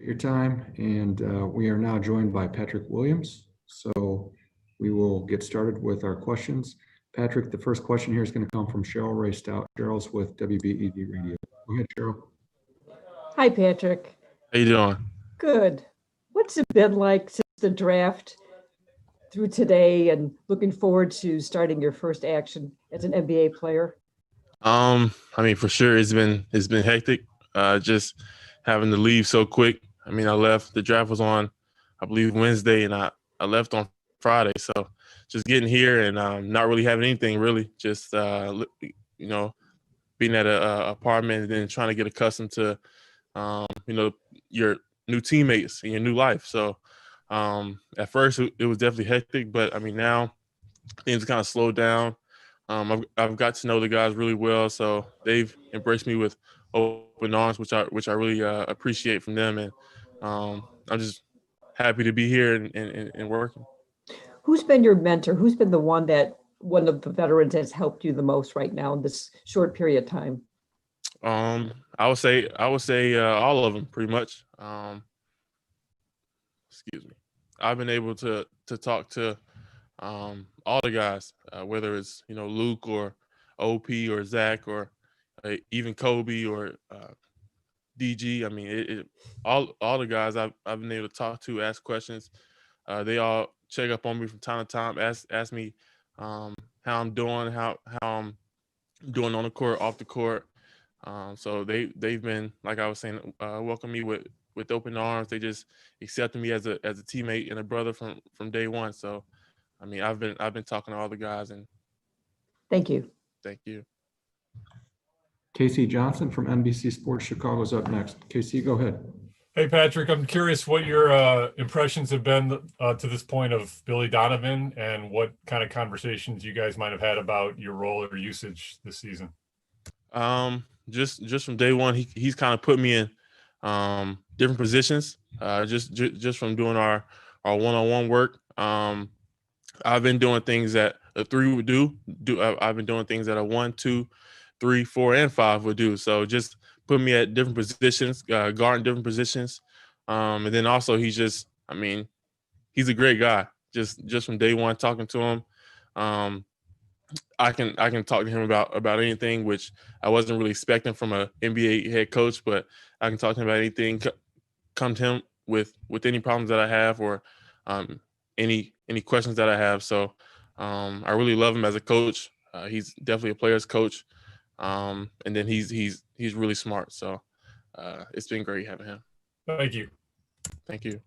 your time. And we are now joined by Patrick Williams. So we will get started with our questions. Patrick, the first question here is going to come from Cheryl Ray Stout. Cheryl's with WBEV Radio. Go ahead, Cheryl. Hi, Patrick. How you doing? Good. What's it been like since the draft through today and looking forward to starting your first action as an NBA player? I mean, for sure, it's been hectic. Just having to leave so quick. I mean, I left. The draft was on, I believe, Wednesday, and I left on Friday. So just getting here and not really having anything really. Just being at a apartment and then trying to get accustomed to your new teammates and your new life. So at first it was definitely hectic, but I mean now things kind of slowed down. I've got to know the guys really well, so they've embraced me with open arms, which I really appreciate from them, and I'm just happy to be here and working. Who's been your mentor? Who's been the one of the veterans has helped you the most right now in this short period of time? I would say all of them pretty much. Excuse me. I've been able to talk to all the guys, whether it's Luke or OP or Zach or even Kobe or DG. I mean, all the guys I've been able to talk to, ask questions. They all check up on me from time to time, ask me how I'm doing, how I'm doing on the court, off the court. So they've been, like I was saying, welcome me with open arms. They just accepted me as a teammate and a brother from day one. So, I mean, I've been talking to all the guys, and thank you. Thank you. Casey Johnson from NBC Sports Chicago is up next. Casey, go ahead. Hey, Patrick, I'm curious what your impressions have been to this point of Billy Donovan and what kind of conversations you guys might have had about your role or usage this season. Just from day one, he's kind of put me in different positions. Just from doing our one-on-one work. I've been doing things that a 3 would do. I've been doing things that a 1, 2, 3, 4, and 5 would do. So just put me at different positions, guarding different positions. And then also he's a great guy. Just from day one, talking to him. I can talk to him about anything, which I wasn't really expecting from a NBA head coach, but I can talk to him about anything, come to him with any problems that I have or any questions that I have. So I really love him as a coach. He's definitely a player's coach. And then he's really smart. So it's been great having him. Thank you. Thank you.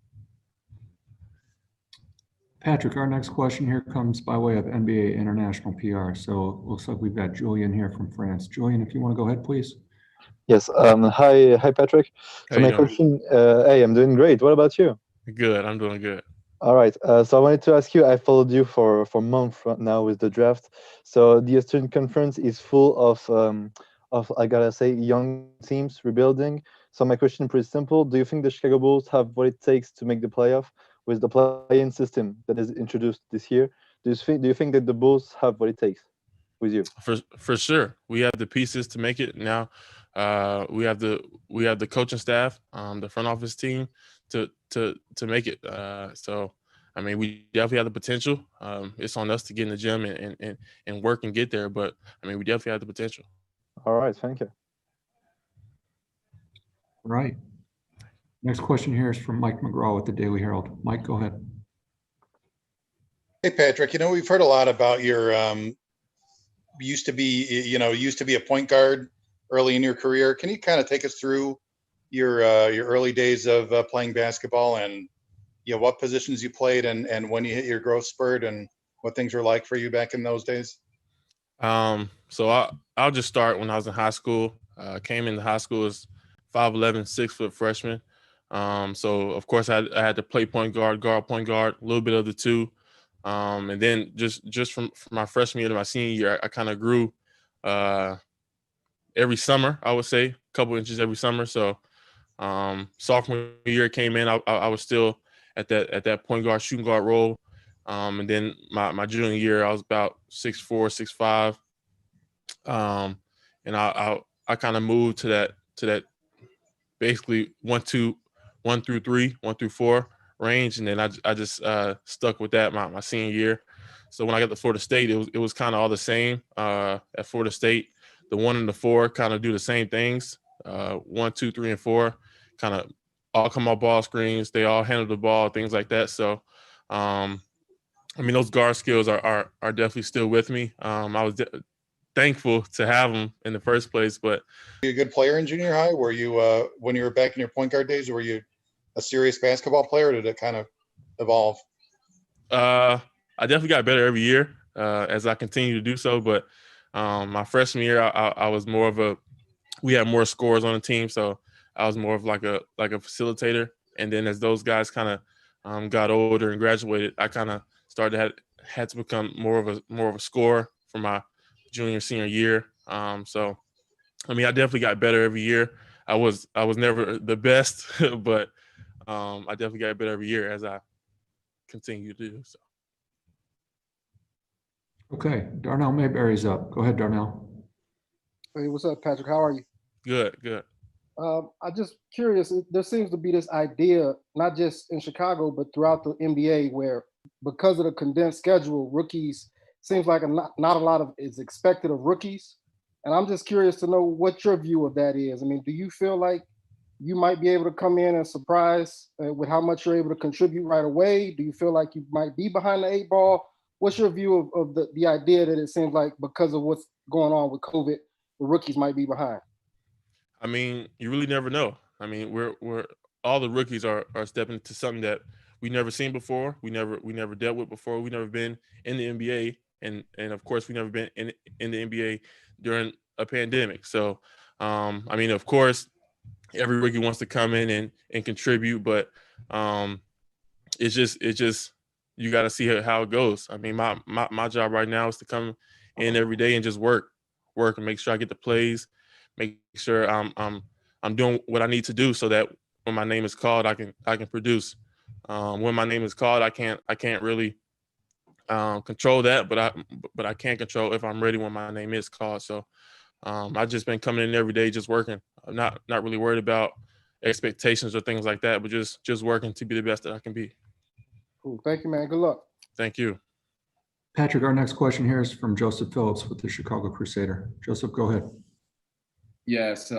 Patrick, our next question here comes by way of NBA International PR. So it looks like we've got Julian here from France. Julian, if you want to go ahead, please. Yes. Hi, Patrick. So my question, hey, I'm doing great. What about you? Good. I'm doing good. All right. So I wanted to ask you, I followed you for months now with the draft. So the Eastern Conference is full of I gotta say, young teams rebuilding. So my question is pretty simple. Do you think the Chicago Bulls have what it takes to make the playoff with the play-in system that is introduced this year? Do you think that the Bulls have what it takes with you? For sure. We have the pieces to make it now. We have the coaching staff, the front office team to make it. So I mean, we definitely have the potential. It's on us to get in the gym and work and get there. But I mean, we definitely have the potential. All right, thank you. Right. Next question here is from Mike McGraw with the Daily Herald. Mike, go ahead. Hey, Patrick. We've heard a lot about your used to be a point guard early in your career. Can you kind of take us through your early days of playing basketball and what positions you played and when you hit your growth spurt and what things were like for you back in those days? So I'll just start when I was in high school. Came into high school as 5'11", 6-foot freshman. So of course I had to play point guard, point guard, a little bit of the two. And then just from my freshman year to my senior year, I kind of grew every summer, I would say, a couple inches every summer. So sophomore year came in, I was still at that point guard, shooting guard role. And then my junior year, I was about 6'4", 6'5". And I kind of moved to that basically 1-2 1 through 3, 1 through 4 range, and then I just stuck with that my senior year. So when I got to Florida State, it was kind of all the same. At Florida State, the 1 and the 4 kind of do the same things. 1, 2, 3, and 4 kind of all come off ball screens. They all handle the ball, things like that. So, I mean, those guard skills are definitely still with me. I was thankful to have them in the first place, but Were you a good player in junior high? Were you, when you were back in your point guard days, were you a serious basketball player, or did it kind of evolve? I definitely got better every year as I continue to do so. But my freshman year, I was more of we had more scores on the team, so I was more of like a facilitator. And then as those guys kind of got older and graduated, I kind of started had to become more of a scorer for my senior year. So I mean, I definitely got better every year. I was never the best, but I definitely got better every year as I continue to do so. Okay, Darnell Mayberry's up. Go ahead, Darnell. Hey, what's up, Patrick? How are you? Good. I'm just curious. There seems to be this idea, not just in Chicago, but throughout the NBA, where because of the condensed schedule, rookies seems like not a lot of is expected of rookies. And I'm just curious to know what your view of that is. I mean, do you feel like you might be able to come in and surprise with how much you're able to contribute right away? Do you feel like you might be behind the 8 ball? What's your view of the idea that it seems like because of what's going on with COVID, the rookies might be behind? I mean, you really never know. I mean, we're all the rookies are stepping into something that we never seen before. We never dealt with before. We never been in the NBA, and of course we never been in the NBA during a pandemic. So, I mean, of course, every rookie wants to come in and contribute, but it's just you got to see how it goes. I mean, my job right now is to come in every day and just work and make sure I get the plays, make sure I'm doing what I need to do so that when my name is called, I can produce. When my name is called, I can't really control that, but I can control if I'm ready when my name is called. So I've just been coming in every day, just working. I'm not really worried about expectations or things like that, but just working to be the best that I can be. Cool. Thank you, man. Good luck. Thank you. Patrick, our next question here is from Joseph Phillips with the Chicago Crusader. Joseph, go ahead. Yes.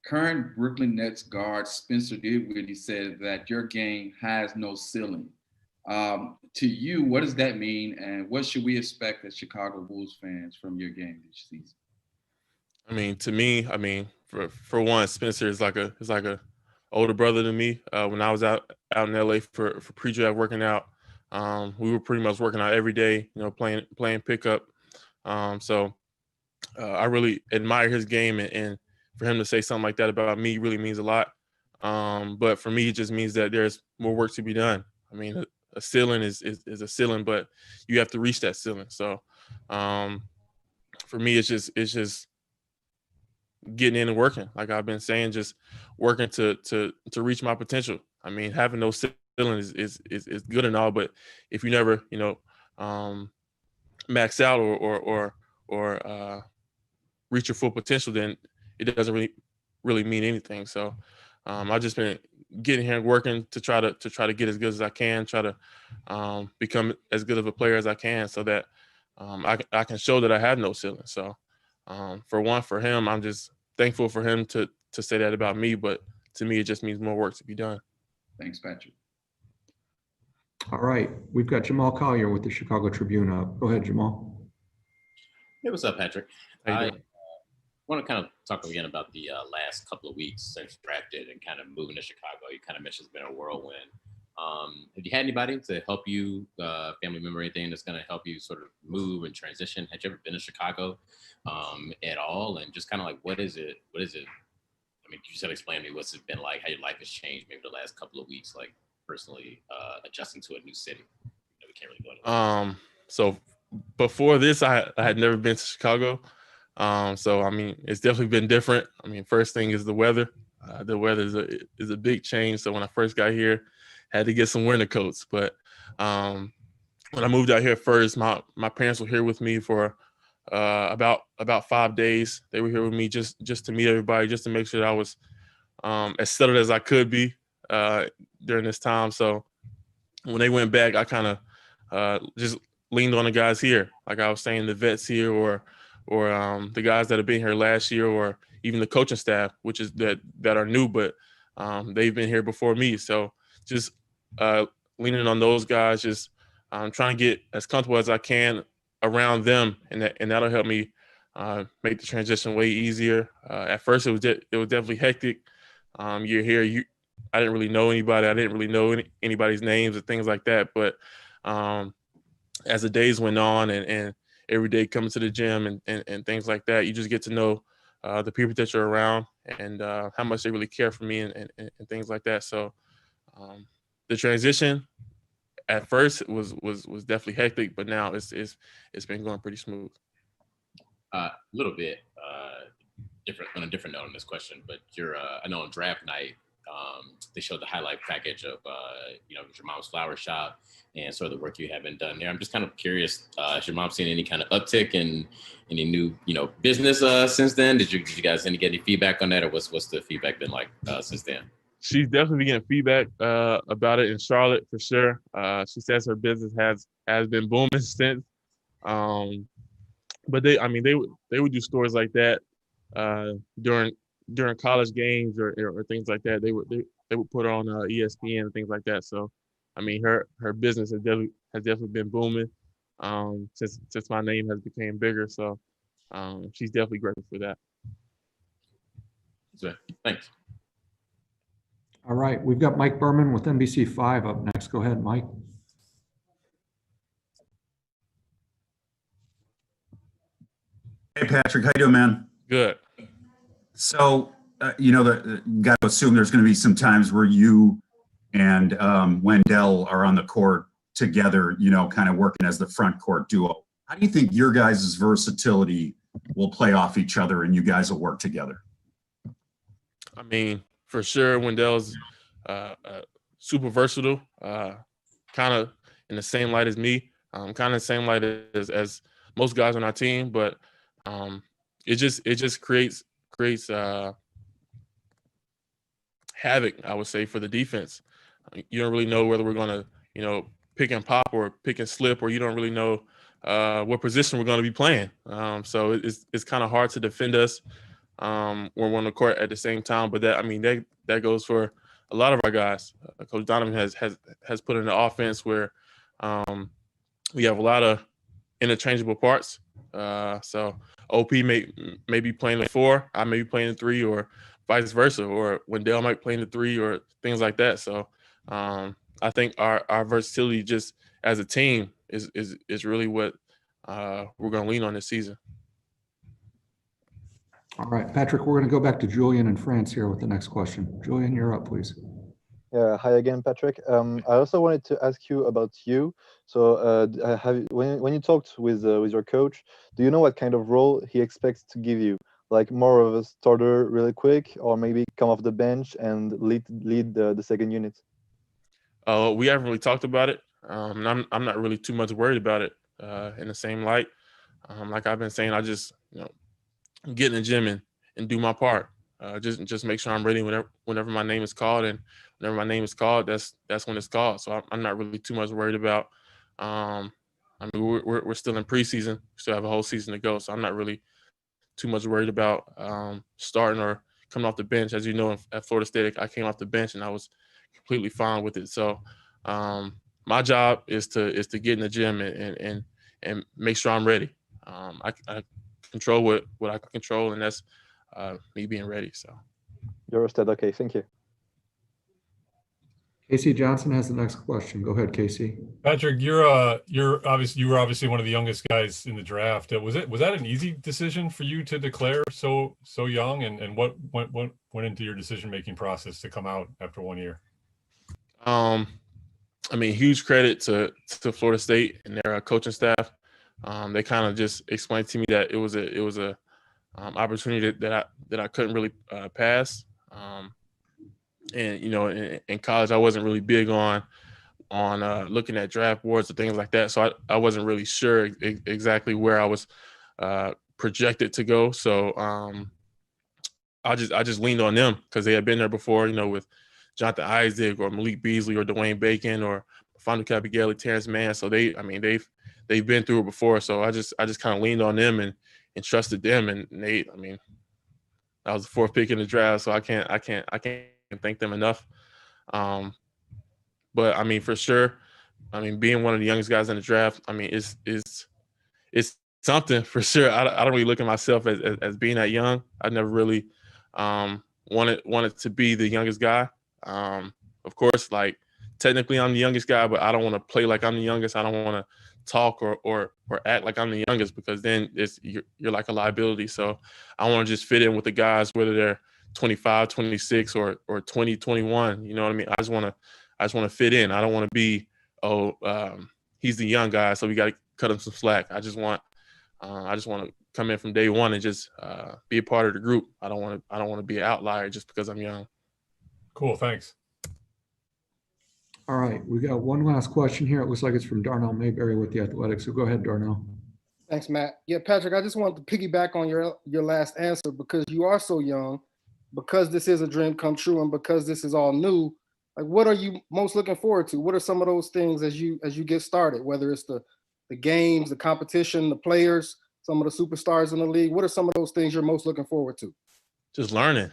Current Brooklyn Nets guard Spencer Dinwiddie said that your game has no ceiling. To you, what does that mean, and what should we expect as Chicago Bulls fans from your game this season? I mean, to me, for one, Spencer is like a older brother to me. When I was out in LA for pre-draft working out, we were pretty much working out every day, playing pickup. So I really admire his game, and for him to say something like that about me really means a lot. But for me, it just means that there's more work to be done. I mean, a ceiling is a ceiling, but you have to reach that ceiling. So for me, it's just getting in and working. Like I've been saying, just working to reach my potential. I mean, having no ceiling is good and all, but if you never, max out or reach your full potential, then it doesn't really mean anything. So I've just been getting here and working to try to get as good as I can, try to become as good of a player as I can, so that I can show that I have no ceiling. So for him, I'm just thankful for him to say that about me, but to me, it just means more work to be done. Thanks, Patrick. All right, we've got Jamal Collier with the Chicago Tribune up. Go ahead, Jamal. Hey, what's up, Patrick? How you I doing? want to kind of talk again about the last couple of weeks since drafted and kind of moving to Chicago. You kind of mentioned it's been a whirlwind. Have you had anybody to help you, family member, anything that's going to help you sort of move and transition? Had you ever been to Chicago at all? And just kind of like, what is it? I mean, you just have to explain to me what's it been like, how your life has changed maybe the last couple of weeks, like personally adjusting to a new city. We can't really go into that. So before this, I had never been to Chicago. So I mean, it's definitely been different. I mean, first thing is the weather. The weather is a big change. So when I first got here, had to get some winter coats. But when I moved out here first, my parents were here with me for about 5 days. They were here with me just to meet everybody, just to make sure that I was as settled as I could be. during this time. So when they went back, I kind of just leaned on the guys here, like I was saying, the vets here, or the guys that have been here last year, or even the coaching staff, which is that are new, but they've been here before me. So just leaning on those guys, just trying to get as comfortable as I can around them, and that'll help me make the transition way easier. At first, it was definitely hectic. You're here, I didn't really know anybody. I didn't really know anybody's names or things like that. But as the days went on, and every day coming to the gym and things like that, you just get to know the people that you're around, and how much they really care for me and things like that. So the transition at first was definitely hectic, but now it's been going pretty smooth. A little bit different, on a different note on this question, but I know on draft night, they showed the highlight package of your mom's flower shop and sort of the work you haven't done there. I'm just kind of curious, has your mom seen any kind of uptick in any new business since then? Did you guys get any feedback on that, or what's the feedback been like since then? She's definitely getting feedback about it in Charlotte for sure. She says her business has been booming since. But they would do stories like that during college games or things like that. They would put her on ESPN and things like that. So, I mean, her business has definitely been booming since my name has become bigger. So, she's definitely grateful for that. So, thanks. All right, we've got Mike Berman with NBC5 up next. Go ahead, Mike. Hey, Patrick, how you doing, man? Good. So, got to assume there's going to be some times where you and Wendell are on the court together, kind of working as the front court duo. How do you think your guys' versatility will play off each other and you guys will work together? I mean, for sure, Wendell's super versatile, kind of in the same light as me, kind of the same light as most guys on our team, but it just creates havoc, I would say, for the defense. You don't really know whether we're going to, pick and pop or pick and slip, or you don't really know what position we're going to be playing. So it's kind of hard to defend us when we're on the court at the same time. But that goes for a lot of our guys. Coach Donovan has put in the offense where we have a lot of interchangeable parts. So OP may be playing the 4, I may be playing the 3, or vice versa, or Wendell might play in the 3, or things like that. So I think our versatility just as a team is really what we're going to lean on this season. All right, Patrick, we're going to go back to Julian in France here with the next question. Julian, you're up, please. Yeah, hi again, Patrick. I also wanted to ask you about you. So, when you talked with your coach, do you know what kind of role he expects to give you? Like more of a starter, really quick, or maybe come off the bench and lead the second unit? We haven't really talked about it. I'm not really too much worried about it in the same light. Like I've been saying, I just get in the gym and do my part. Just make sure I'm ready whenever my name is called, and whenever my name is called, that's when it's called. So I'm not really too much worried about. We're still in preseason, we still have a whole season to go, so I'm not really too much worried about starting or coming off the bench. As you know, at Florida State, I came off the bench and I was completely fine with it. So my job is to get in the gym and make sure I'm ready. I control what I can control, and that's me being ready. So You're roasted. Okay, thank you. Casey Johnson has the next question. Go ahead, Casey. Patrick, you were obviously one of the youngest guys in the draft. Was that an easy decision for you to declare so young, and what went into your decision-making process to come out after 1 year? Huge credit to Florida State and their coaching staff. They kind of just explained to me that it was a opportunity that I couldn't really pass. And in college, I wasn't really big on looking at draft boards or things like that. So I wasn't really sure exactly where I was projected to go. So I just leaned on them because they had been there before, with Jonathan Isaac or Malik Beasley or Dwayne Bacon or Fanu Kabigeli, Terrence Mann. So they've been through it before. So I just kind of leaned on them and trusted them. And I was the 4th pick in the draft, so I can't thank them enough. But I mean, for sure, I mean, being one of the youngest guys in the draft, I mean, it's something for sure. I don't really look at myself as being that young. I never really wanted to be the youngest guy. Of course, like technically I'm the youngest guy, but I don't want to play like I'm the youngest. I don't want to talk or act like I'm the youngest, because then you're like a liability. So I want to just fit in with the guys, whether they're 25, 26 or 20, 21. You know what I mean? I just want to fit in. I don't want to be, he's the young guy, so we got to cut him some slack. I just want to come in from day one and just be a part of the group. I don't want to be an outlier just because I'm young. Cool. Thanks. All right, we got one last question here. It looks like it's from Darnell Mayberry with the Athletics. So go ahead, Darnell. Thanks, Matt. Yeah, Patrick, I just wanted to piggyback on your last answer, because you are so young, because this is a dream come true, and because this is all new. Like, what are you most looking forward to? What are some of those things as you get started, whether it's the games, the competition, the players, some of the superstars in the league? What are some of those things you're most looking forward to? Just learning.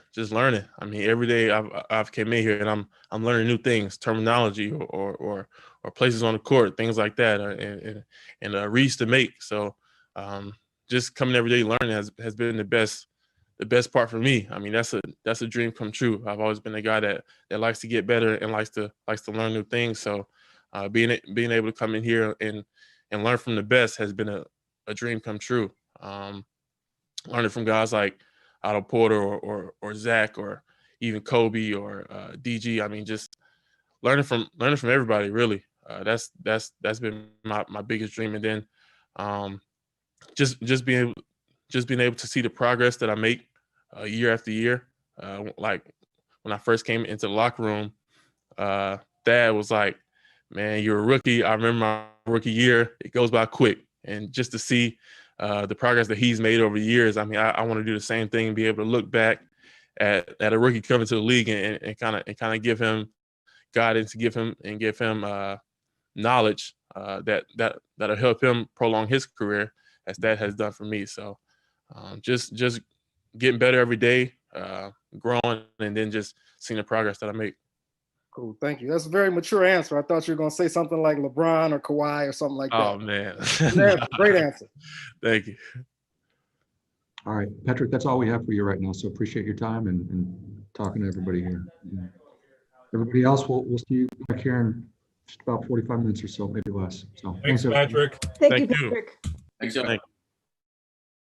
I mean, every day I've came in here and I'm learning new things, terminology or places on the court, things like that, and reads to make. So just coming every day learning has been the best part for me. I mean, that's a dream come true. I've always been a guy that likes to get better and likes to learn new things. So being able to come in here and learn from the best has been a dream come true. Learning from guys like Otto Porter or Zach or even Kobe or DG. I mean, just learning from everybody, really. That's been my biggest dream. And then just being able to see the progress that I make year after year. Like when I first came into the locker room, Dad was like, "Man, you're a rookie." I remember my rookie year; it goes by quick, and just to see the progress that he's made over the years, I mean, I want to do the same thing, be able to look back at a rookie coming to the league and kind of give him guidance, give him knowledge that'll help him prolong his career, as that has done for me. So just getting better every day, growing, and then just seeing the progress that I make. Cool, thank you. That's a very mature answer. I thought you were going to say something like LeBron or Kawhi or something like that. Oh, man. Great answer. Thank you. All right, Patrick, that's all we have for you right now. So appreciate your time and talking to everybody here. Everybody else, we'll see you back here in just about 45 minutes or so, maybe less. So Thanks, everybody. Patrick. Thank you, Thank you. Patrick. Thanks, y'all. Thank you.